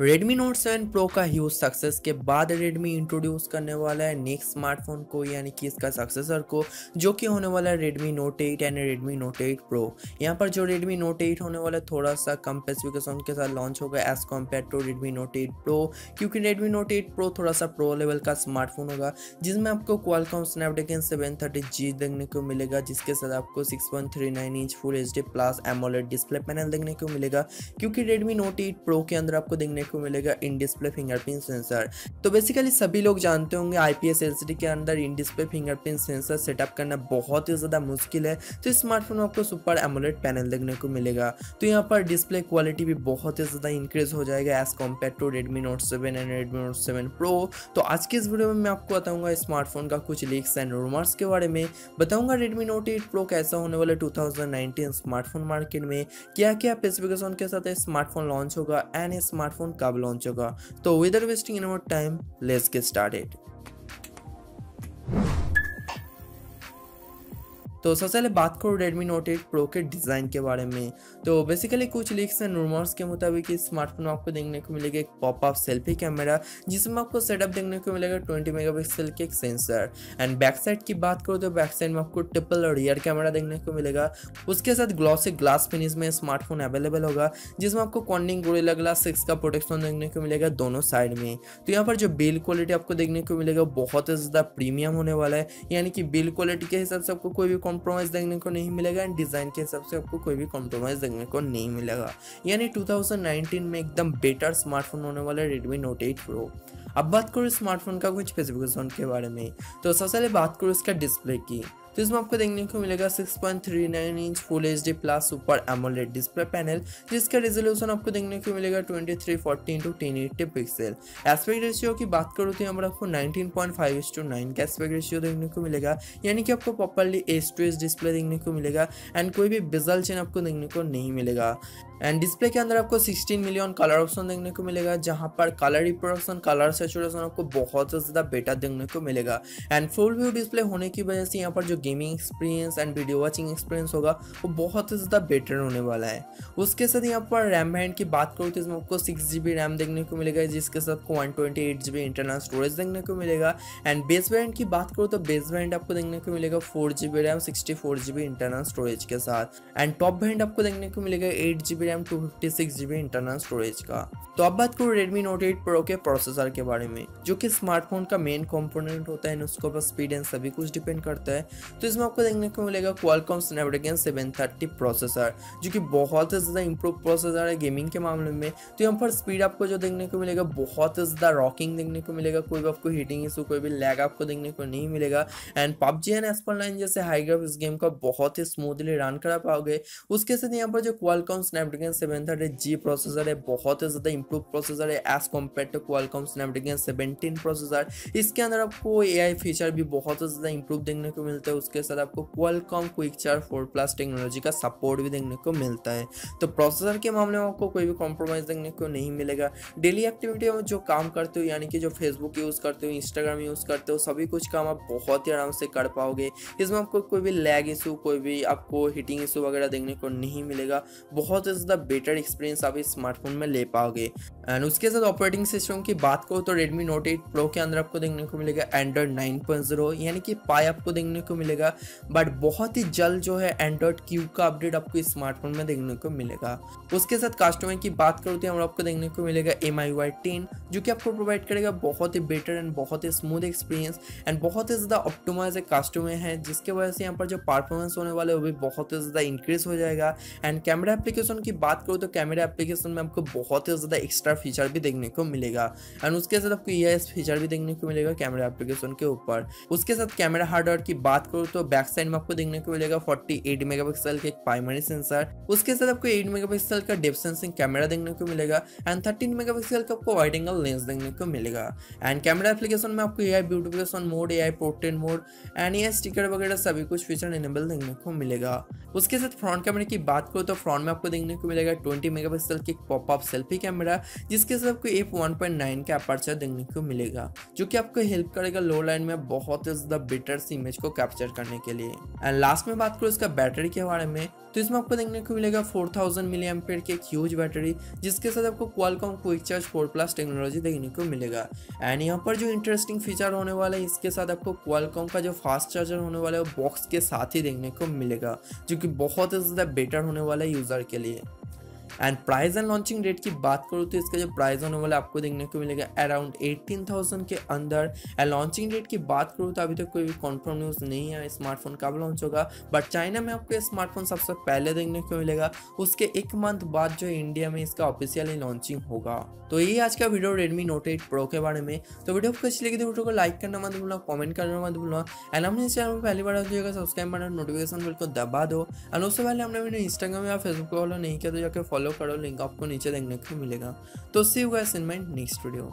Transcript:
Redmi Note 7 Pro का huge success के बाद Redmi इंट्रोड्यूस करने वाला है नेक्स्ट स्मार्टफोन को, यानी कि इसका सक्सेसर को, जो कि होने वाला है Redmi Note 8 and Redmi Note 8 Pro। यहाँ पर जो Redmi Note 8 होने वाला है थोड़ा सा कम स्पेसिफिकेशन के साथ लॉन्च होगा as compared to Redmi Note 8 Pro, क्योंकि Redmi Note 8 Pro थोड़ा सा प्रो लेवल का स्मार्टफोन होगा जिसमें आपको Qualcomm Snapdragon 730G देखने को मिलेगा, जिसके साथ आपको 6.39 inch full HD plus AMOLED display panel देखने को मिलेगा, क्योंकि Redmi Note 8 Pro के अंदर आपको देखने को मिलेगा इन डिस्प्ले फिंगरप्रिंट सेंसर। तो बेसिकली सभी लोग जानते होंगे IPS LCD के अंदर in display fingerprint sensor setup करना बहुत ही ज़्यादा मुश्किल है। तो इस स्मार्टफोन में आपको सुपर एमोलेड पैनल देखने को मिलेगा, तो यहाँ पर डिस्प्ले क्वालिटी भी बहुत ही ज़्यादा इंक्रीज हो जाएगा as compared to Redmi Note 7 and Redmi Note 7 Pro। तो आज के इस वीडियो में मैं आपको बताऊंगा स्मार्टफोन का कुछ लीक्स एंड रूमर्स के बारे में, बताऊंगा Redmi Note 8 Pro कैसा होने वाला 2019 स्मार्टफोन मार्केट में, क्या क्या स्पेसिफिकेशन के साथ स्मार्टफोन लॉन्च होगा एंड स्मार्टफोन कब लॉन्च होगा। तो without wasting any more time let's get started. तो सबसे पहले बात करूँ Redmi Note 8 Pro के डिज़ाइन के बारे में। तो बेसिकली कुछ लीक्स एंड रूमर्स के मुताबिक इस स्मार्टफोन में आपको देखने को मिलेगा एक पॉपअप सेल्फी कैमरा, जिसमें आपको सेटअप देखने को मिलेगा 20 मेगापिक्सल के एक सेंसर। एंड बैक साइड की बात करूँ तो बैक साइड में आपको ट्रिपल रियर कैमरा देखने को मिलेगा। उसके साथ ग्लॉसी ग्लास फिनिश में स्मार्टफोन अवेलेबल होगा, जिसमें आपको कॉर्निंग गोरिल्ला ग्लास 6 का प्रोटेक्शन देखने को मिलेगा दोनों साइड में। तो यहाँ पर जो बिल्ड क्वालिटी आपको देखने को मिलेगा बहुत ज़्यादा प्रीमियम होने वाला है, यानी कि बिल्ड क्वालिटी के हिसाब से आपको कोई भी कॉम्प्रोमाइज देखने को नहीं मिलेगा एंड डिजाइन के हिसाब से आपको कोई भी कॉम्प्रोमाइज देखने को नहीं मिलेगा। यानी 2019 में एकदम बेटर स्मार्टफोन होने वाला है Redmi Note 8 Pro। अब बात करूँ स्मार्टफोन का कुछ स्पेसिफिकेशन के बारे में, तो सबसे पहले बात करूँ इसका डिस्प्ले की। तो इसमें आपको देखने को मिलेगा 6.39 inch full HD plus super AMOLED display panel, जिसका रेजोल्यूशन आपको देखने को मिलेगा 2340 x 1080 पिक्सल। एस्पेक्ट रेशियो की बात करूँ तो यहाँ पर आपको 19.5:9 का एस्पेक्ट रेशियो देखने को मिलेगा, यानी कि आपको properly edge to edge display देखने को मिलेगा एंड कोई भी बेजल चेन आपको देखने को नहीं मिलेगा। एंड डिस्प्ले के अंदर आपको 16 मिलियन कलर ऑप्शन देखने को मिलेगा, जहां पर कलर रिप्रोडक्शन कलर सैचुरेशन आपको बहुत ज़्यादा बेटर देखने को मिलेगा। एंड फुल व्यू डिस्प्ले होने की वजह से यहाँ पर जो gaming experience and video watching experience होगा वो बहुत ज़्यादा बेटर होने वाला है। उसके साथ यहाँ पर रैम बैंड की बात करूँ तो इसमें आपको 6GB रैम देखने को मिलेगा, जिसके साथ आपको 128GB इंटरनल स्टोरेज देखने को मिलेगा। एंड बेस वेरिएंट की बात करूँ तो बेस वेरिएंट आपको देखने को मिलेगा 4GB RAM 64GB internal storage के साथ। एंड टॉप वेरिएंट आपको देखने को मिलेगा 8GB RAM 256GB internal storage का। तो अब बात करूँ Redmi Note 8 Pro के प्रोसेसर के बारे में, जो कि स्मार्टफोन का मेन कंपोनेंट होता है, उसके ऊपर स्पीड एंड सभी कुछ डिपेंड करता है। तो इसमें आपको देखने को मिलेगा Qualcomm Snapdragon 730 प्रोसेसर, जो कि बहुत ज़्यादा इंप्रूव प्रोसेसर है गेमिंग के मामले में। तो यहाँ पर स्पीड आपको जो देखने को मिलेगा बहुत ज़्यादा रॉकिंग देखने को मिलेगा, कोई भी आपको हीटिंग इशू कोई भी लैग आपको देखने को नहीं मिलेगा। एंड PUBG एंड एस्परलाइन जैसे हाई ग्राफिक्स गेम का बहुत ही स्मूथली रन करा पाओगे। उसके साथ यहाँ पर जो Qualcomm Snapdragon 730G प्रोसेसर है बहुत ज़्यादा इंप्रूव प्रोसेसर है as compared to Qualcomm Snapdragon 17 processor. इसके अंदर आपको AI फीचर भी बहुत ज़्यादा इंप्रूव देखने को मिलता है। उसके साथ आपको Qualcomm क्विक चार्ज 4+ टेक्नोलॉजी का सपोर्ट भी देखने को मिलता है। तो प्रोसेसर के मामले में आपको कोई भी कॉम्प्रोमाइज़ देखने को नहीं मिलेगा। डेली एक्टिविटी में जो काम करते हो, यानी कि जो फेसबुक यूज़ करते हो, इंस्टाग्राम यूज़ करते हो, सभी कुछ काम आप बहुत ही आराम से कर पाओगे। इसमें आपको कोई भी लैग इशू कोई भी आपको हीटिंग इशू वगैरह देखने को नहीं मिलेगा। बहुत ज़्यादा बेटर एक्सपीरियंस आप इस स्मार्टफोन में ले पाओगे। एंड उसके साथ ऑपरेटिंग सिस्टम की बात करो तो Redmi Note 8 Pro के अंदर आपको देखने को मिलेगा Android 9.0, यानी कि पाई आपको देखने को मिलेगा। बट बहुत ही जल्द जो है Android Q का अपडेट आपको इस स्मार्टफोन में देखने को मिलेगा। उसके साथ कस्टमर की बात करो तो आपको देखने को मिलेगा MIUI 10, जो कि आपको प्रोवाइड करेगा बहुत ही बेटर एंड बहुत ही स्मूथ एक्सपीरियंस एंड बहुत ही ज़्यादा ऑप्टिमाइज कस्टमर है, जिसके वजह से यहाँ पर जो परफॉर्मेंस होने वाला है वो भी बहुत ही ज़्यादा इंक्रीज हो जाएगा। एंड कैमरा एप्लीकेशन की बात करो तो कैमरा एप्लीकेशन में आपको बहुत ही ज़्यादा एक्स्ट्रा फीचर भी देखने को मिलेगा। एंड उसके साथ आपको EIS फीचर भी देखने को मिलेगा कैमरा एप्लीकेशन के ऊपर। उसके साथ कैमरा हार्डवेयर की बात करूँ तो बैक साइड में आपको देखने को मिलेगा 48 मेगापिक्सल का एक प्राइमरी सेंसर। उसके साथ आपको 8 मेगापिक्सल का डेप्थ सेंसिंग कैमरा देखने को मिलेगा एंड 13 मेगापिक्सल का आपको वाइड एंगल लेंस देखने को मिलेगा। एंड कैमरा एप्लीकेशन में आपको AI beautification mode, AI portrait mode and AI sticker वगैरह सभी कुछ फीचर इनेबल देखने को मिलेगा। उसके साथ फ्रंट कैमरे की बात करूँ तो फ्रंट में आपको देखने को मिलेगा 20 मेगापिक्सल की पॉपअप सेल्फी कैमरा, जिसके साथ आपको f1.9 का अपर्चर देखने को मिलेगा, जो कि आपको हेल्प करेगा लो लाइट में बहुत ही ज़्यादा बेटर सी इमेज को कैप्चर करने के लिए। एंड लास्ट में बात करूँ इसका बैटरी के बारे में, तो इसमें आपको देखने को मिलेगा 4000 मिली एम्पेयर की एक ह्यूज बैटरी, जिसके साथ आपको क्वालकॉम क्विक चार्ज 4+ टेक्नोलॉजी देखने को मिलेगा। एंड यहाँ पर जो इंटरेस्टिंग फीचर होने वाला है, इसके साथ आपको क्वालकॉम का जो फास्ट चार्जर होने वाला है वो बॉक्स के साथ ही देखने को मिलेगा, जो कि बहुत ही ज़्यादा बेटर होने वाला है यूज़र के लिए। And price and launching date की बात करूँ तो इसका जो प्राइस होने वाला आपको देखने को मिलेगा अराउंड 18,000 के अंदर। एंड लॉन्चिंग डेट की बात करूँ तो अभी तक कोई भी कन्फर्म न्यूज़ नहीं है स्मार्टफोन कब लॉन्च होगा, बट चाइना में आपको ये स्मार्टफोन सबसे पहले देखने को मिलेगा, उसके 1 मंथ बाद जो इंडिया में इसका ऑफिशियली लॉन्चिंग होगा। तो ये आज का वीडियो Redmi Note 8 Pro के बारे में। तो वीडियो आपको अच्छी लगी तो वीडियो को लाइक करना मत भूलना, कमेंट करना मत भूलना। एंड हमने इस चैनल में पहली बार आइएगा सब्सक्राइब करना, नोटिफिकेशन बिल को दबा दो। एंड उससे पहले हमने वीडियो इंस्टाग्राम या फेसबुक पे फॉलो नहीं किया तो जाकर फॉलो करो, लिंक आपको नीचे देखने को मिलेगा। तो see you guys in my next video.